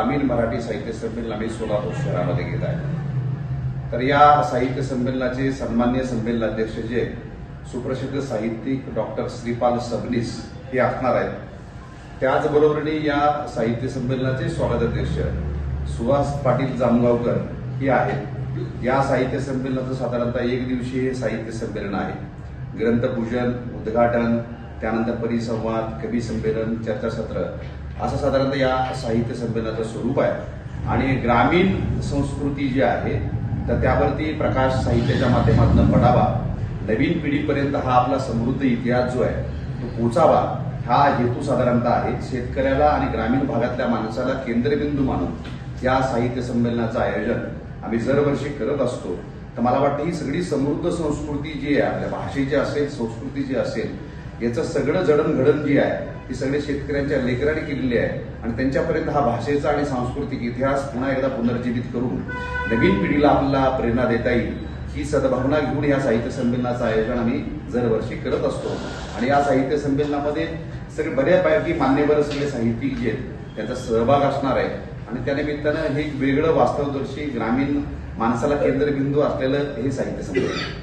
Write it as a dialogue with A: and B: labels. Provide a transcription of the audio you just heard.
A: ग्रामीण मराठी साहित्य संमेलन आम्ही सोलापूर शहरामध्ये घेत आहे। तर या साहित्य संमेलनाचे सन्माननीय संमेलनाध्यक्ष जे सुप्रसिद्ध साहित्यिक डॉक्टर श्रीपाल सबनीस हे असणार आहेत। त्याचबरोबरीने या साहित्य संमेलनाचे स्वागताध्यक्ष सुहास पाटील जामगावकर हे आहेत। या साहित्य संमेलनाचं साधारणतः एक दिवसीय हे साहित्य संमेलन आहे। ग्रंथपूजन, उद्घाटन, त्यानंतर परिसंवाद, कवी संमेलन, चर्चासत्र असं साधारणतः या साहित्य संमेलनाचं स्वरूप आहे। आणि ग्रामीण संस्कृती जी आहे तर त्यावरती प्रकाश साहित्याच्या माध्यमातून पडावा, नवीन पिढीपर्यंत हा आपला समृद्ध इतिहास जो आहे तो पोचावा, हा हेतू साधारणतः आहे। शेतकऱ्याला आणि ग्रामीण भागातल्या माणसाला केंद्रबिंदू मानून या साहित्य संमेलनाचं आयोजन आम्ही दरवर्षी करत असतो। तर मला वाटतं ही सगळी समृद्ध संस्कृती जी आहे, आपल्या भाषेची असेल, संस्कृती जी असेल, याचं सगळं जडणघडण जी आहे ती सगळे शेतकऱ्यांच्या लेकरांनी केलेली आहे आणि त्यांच्यापर्यंत हा भाषेचा आणि सांस्कृतिक इतिहास पुन्हा एकदा पुनर्जीवित करून नवीन पिढीला आपल्याला प्रेरणा देता येईल ही सद्भावना घेऊन या साहित्य संमेलनाचं आयोजन आम्ही दरवर्षी करत असतो। आणि या साहित्य संमेलनामध्ये सगळे बऱ्यापैकी मान्यवर सगळे साहित्यिक जे आहेत त्यांचा सहभाग असणार आहे आणि त्यानिमित्तानं हे एक वेगळं वास्तवदर्शी ग्रामीण माणसाला केंद्रबिंदू असलेलं हे साहित्य संमेलन।